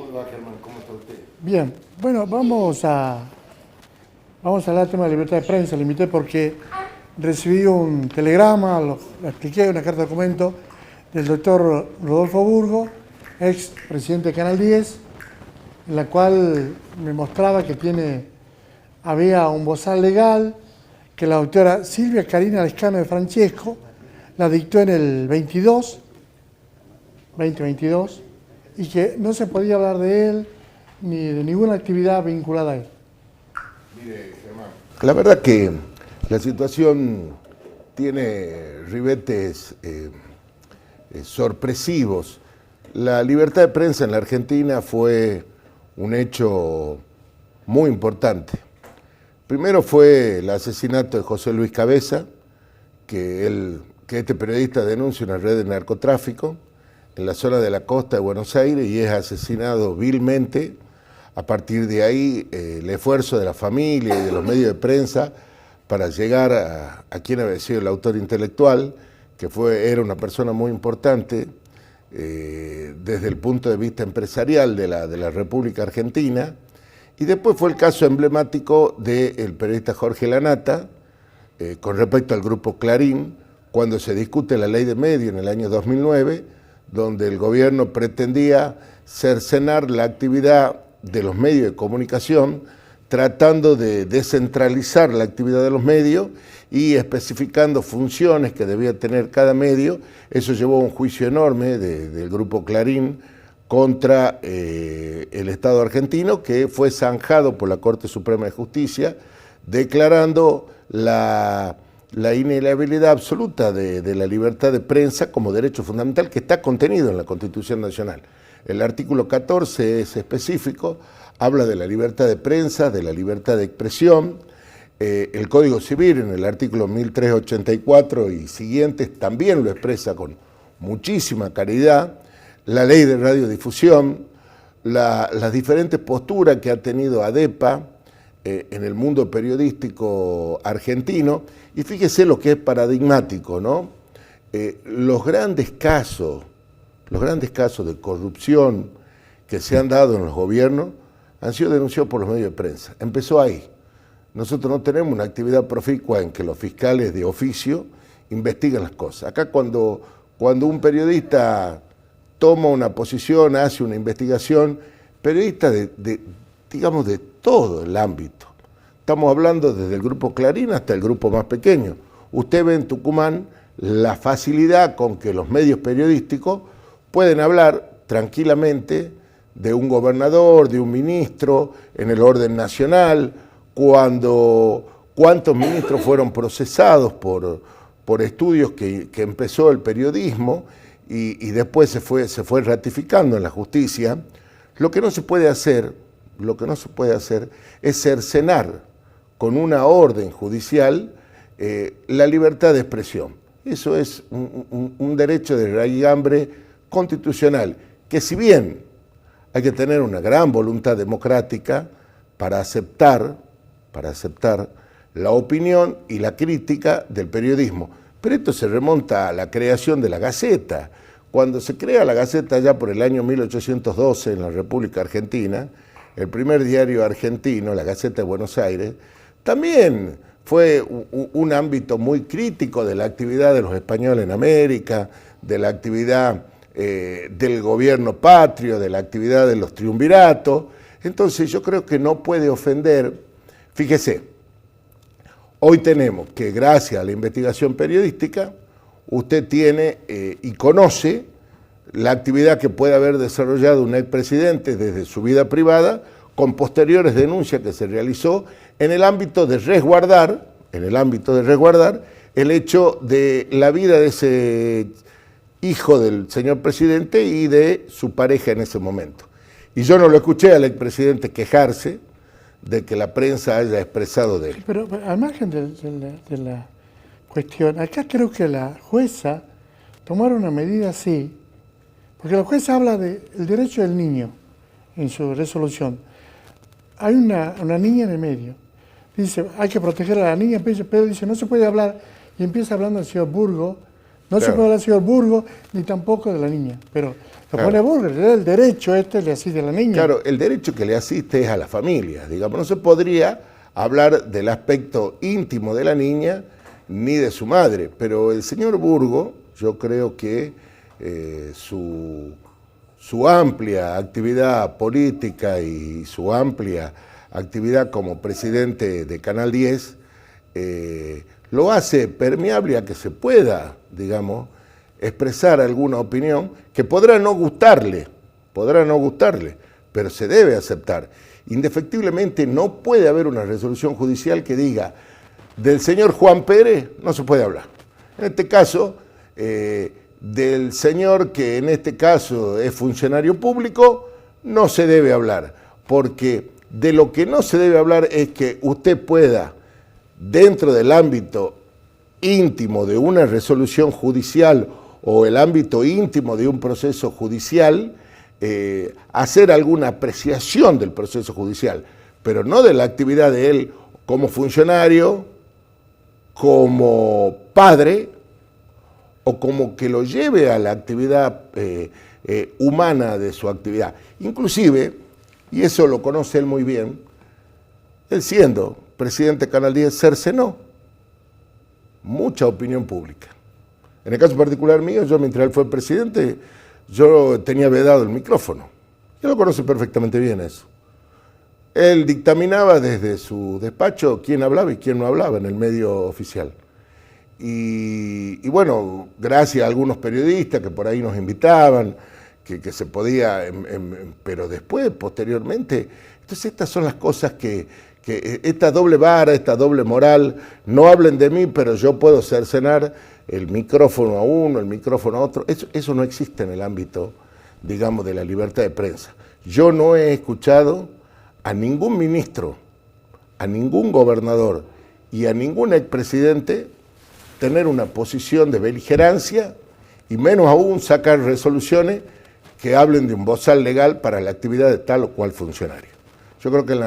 ¿Cómo va, Germán? ¿Cómo está usted? Bien, bueno, vamos a hablar del tema de libertad de prensa. Le invité porque recibí un telegrama, lo expliqué, una carta de documento del doctor Rodolfo Burgo, ex presidente de Canal 10, en la cual me mostraba que había un bozal legal que la doctora Silvia Karina Lescano de Francesco la dictó en el 2022, y que no se podía hablar de él ni de ninguna actividad vinculada a él. Mire, Germán, la verdad que la situación tiene ribetes sorpresivos. La libertad de prensa en la Argentina fue un hecho muy importante. Primero fue el asesinato de José Luis Cabeza, que este periodista denuncia una red de narcotráfico en la zona de la costa de Buenos Aires y es asesinado vilmente. A partir de ahí, el esfuerzo de la familia y de los medios de prensa para llegar a quien había sido el autor intelectual, que era una persona muy importante desde el punto de vista empresarial de la República Argentina. Y después fue el caso emblemático del periodista Jorge Lanata, con respecto al grupo Clarín, cuando se discute la ley de medios en el año 2009, donde el gobierno pretendía cercenar la actividad de los medios de comunicación, tratando de descentralizar la actividad de los medios y especificando funciones que debía tener cada medio. Eso llevó a un juicio enorme del grupo Clarín contra el Estado argentino, que fue zanjado por la Corte Suprema de Justicia, declarando la inalienabilidad absoluta de la libertad de prensa como derecho fundamental que está contenido en la Constitución Nacional. El artículo 14 es específico, habla de la libertad de prensa, de la libertad de expresión. El Código Civil en el artículo 1384 y siguientes también lo expresa con muchísima claridad. La ley de radiodifusión, las diferentes posturas que ha tenido ADEPA en el mundo periodístico argentino. Y fíjese lo que es paradigmático, ¿no? Los grandes casos de corrupción que se han dado en los gobiernos han sido denunciados por los medios de prensa. Empezó ahí. Nosotros no tenemos una actividad proficua en que los fiscales de oficio investiguen las cosas. Acá cuando un periodista toma una posición, hace una investigación, periodistas digamos, de todo el ámbito. Estamos hablando desde el grupo Clarín hasta el grupo más pequeño. Usted ve en Tucumán la facilidad con que los medios periodísticos pueden hablar tranquilamente de un gobernador, de un ministro, en el orden nacional, cuántos ministros fueron procesados por estudios que empezó el periodismo y después se fue ratificando en la justicia. Lo que no se puede hacer es cercenar con una orden judicial la libertad de expresión. Eso es un derecho de raigambre constitucional, que si bien hay que tener una gran voluntad democrática para aceptar la opinión y la crítica del periodismo, pero esto se remonta a la creación de la Gaceta. Cuando se crea la Gaceta ya por el año 1812 en la República Argentina, el primer diario argentino, la Gaceta de Buenos Aires, también fue un ámbito muy crítico de la actividad de los españoles en América, de la actividad del gobierno patrio, de la actividad de los triunviratos. Entonces yo creo que no puede ofender. Fíjese, hoy tenemos que gracias a la investigación periodística, usted tiene y conoce la actividad que puede haber desarrollado un expresidente desde su vida privada con posteriores denuncias que se realizó en el ámbito de resguardar el hecho de la vida de ese hijo del señor presidente y de su pareja en ese momento. Y yo no lo escuché al expresidente quejarse de que la prensa haya expresado de él. Pero al margen de la cuestión, acá creo que la jueza tomar una medida así, porque la jueza habla del derecho del niño en su resolución. Hay una niña en el medio. Dice, hay que proteger a la niña, pero dice, no se puede hablar. Y empieza hablando el señor Burgo No se Claro. puede hablar del señor Burgos, ni tampoco de la niña. Pero lo Claro. pone Burgos, le da el derecho le asiste a la niña. Claro, el derecho que le asiste es a la familia, digamos, no se podría hablar del aspecto íntimo de la niña ni de su madre, pero el señor Burgo, yo creo que su amplia actividad política y su amplia actividad como presidente de Canal 10 lo hace permeable a que se pueda, digamos, expresar alguna opinión que podrá no gustarle, pero se debe aceptar. Indefectiblemente no puede haber una resolución judicial que diga del señor Juan Pérez no se puede hablar. En este caso, del señor que en este caso es funcionario público, no se debe hablar, porque de lo que no se debe hablar es que usted pueda, dentro del ámbito íntimo de una resolución judicial o el ámbito íntimo de un proceso judicial, hacer alguna apreciación del proceso judicial, pero no de la actividad de él como funcionario, como padre, o como que lo lleve a la actividad humana de su actividad. Inclusive, y eso lo conoce él muy bien, él siendo presidente de Canal 10 cercenó mucha opinión pública. En el caso particular mío, yo mientras él fue presidente, yo tenía vedado el micrófono. Él lo conoce perfectamente bien eso. Él dictaminaba desde su despacho quién hablaba y quién no hablaba en el medio oficial. Y bueno, gracias a algunos periodistas que por ahí nos invitaban, que se podía, pero después, posteriormente, entonces estas son las cosas que esta doble vara, esta doble moral, no hablen de mí, pero yo puedo cercenar el micrófono a uno, el micrófono a otro, eso no existe en el ámbito, digamos, de la libertad de prensa. Yo no he escuchado a ningún ministro, a ningún gobernador y a ningún expresidente tener una posición de beligerancia y menos aún sacar resoluciones que hablen de un bozal legal para la actividad de tal o cual funcionario. Yo creo que en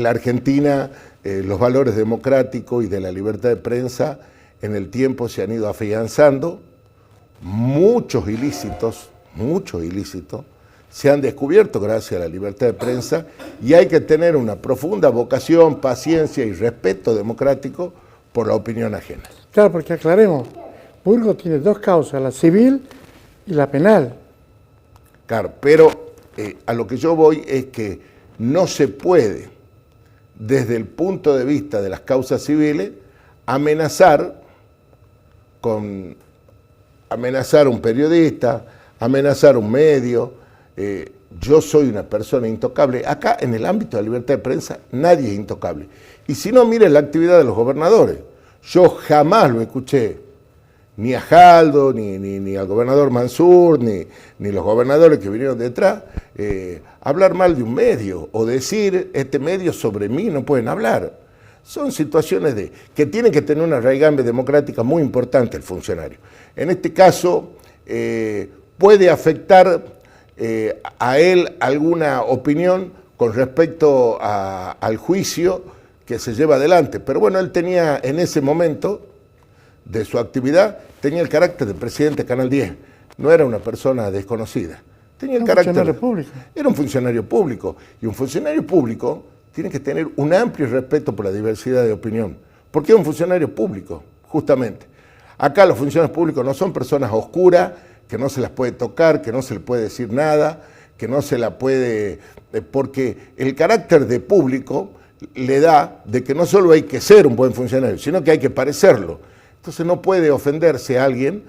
la Argentina los valores democráticos y de la libertad de prensa en el tiempo se han ido afianzando, muchos ilícitos se han descubierto gracias a la libertad de prensa y hay que tener una profunda vocación, paciencia y respeto democrático por la opinión ajena. Claro, porque aclaremos, Burgos tiene dos causas, la civil y la penal. Claro, pero a lo que yo voy es que no se puede, desde el punto de vista de las causas civiles, amenazar a un periodista, amenazar a un medio. Yo soy una persona intocable. Acá, en el ámbito de la libertad de prensa, nadie es intocable. Y si no, miren la actividad de los gobernadores. Yo jamás lo escuché, ni a Jaldo, ni al gobernador Mansur, ni los gobernadores que vinieron detrás, hablar mal de un medio o decir, este medio sobre mí no pueden hablar. Son situaciones que tienen que tener una raigambre democrática muy importante el funcionario. En este caso, puede afectar a él alguna opinión con respecto al juicio que se lleva adelante. Pero bueno, él tenía en ese momento de su actividad, tenía el carácter de presidente de Canal 10. No era una persona desconocida. Tenía el carácter. Funcionario público. Era un funcionario público. Y un funcionario público tiene que tener un amplio respeto por la diversidad de opinión. Porque es un funcionario público, justamente. Acá los funcionarios públicos no son personas oscuras, que no se las puede tocar, que no se les puede decir nada, que no se la puede... porque el carácter de público le da de que no solo hay que ser un buen funcionario, sino que hay que parecerlo. Entonces no puede ofenderse a alguien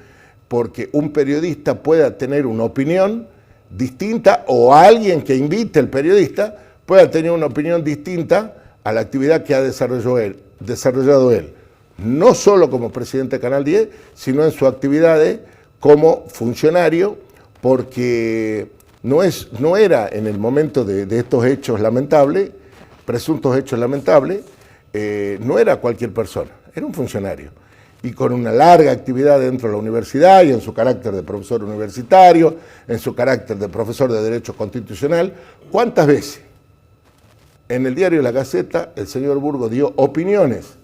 porque un periodista pueda tener una opinión distinta o alguien que invite al periodista pueda tener una opinión distinta a la actividad que ha desarrollado él. No solo como presidente de Canal 10, sino en sus actividades como funcionario, porque no era en el momento de estos hechos lamentables, presuntos hechos lamentables, no era cualquier persona, era un funcionario. Y con una larga actividad dentro de la universidad y en su carácter de profesor universitario, en su carácter de profesor de Derecho Constitucional. ¿Cuántas veces en el diario La Gaceta el señor Burgos dio opiniones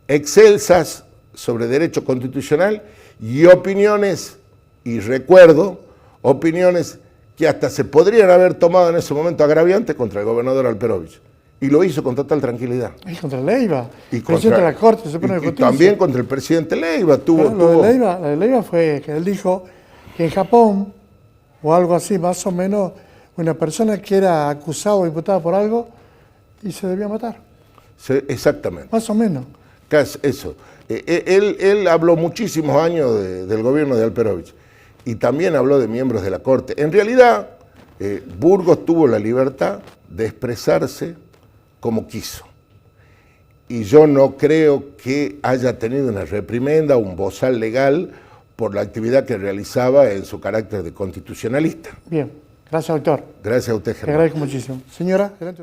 excelsas sobre derecho constitucional y opiniones, y recuerdo, opiniones que hasta se podrían haber tomado en ese momento agraviantes contra el gobernador Alperovich. Y lo hizo con total tranquilidad. Y contra Leiva, Y presidente de la Corte Suprema de y Justicia. también contra el presidente Leiva. Lo de Leiva fue que él dijo que en Japón, o algo así, más o menos, una persona que era acusada o imputada por algo y se debía matar. Sí, exactamente. Más o menos. Eso. Él habló muchísimos años del gobierno de Alperovich y también habló de miembros de la Corte. En realidad, Burgos tuvo la libertad de expresarse como quiso. Y yo no creo que haya tenido una reprimenda o un bozal legal por la actividad que realizaba en su carácter de constitucionalista. Bien, gracias, doctor. Gracias a usted, Germán. Te agradezco muchísimo. Señora, adelante.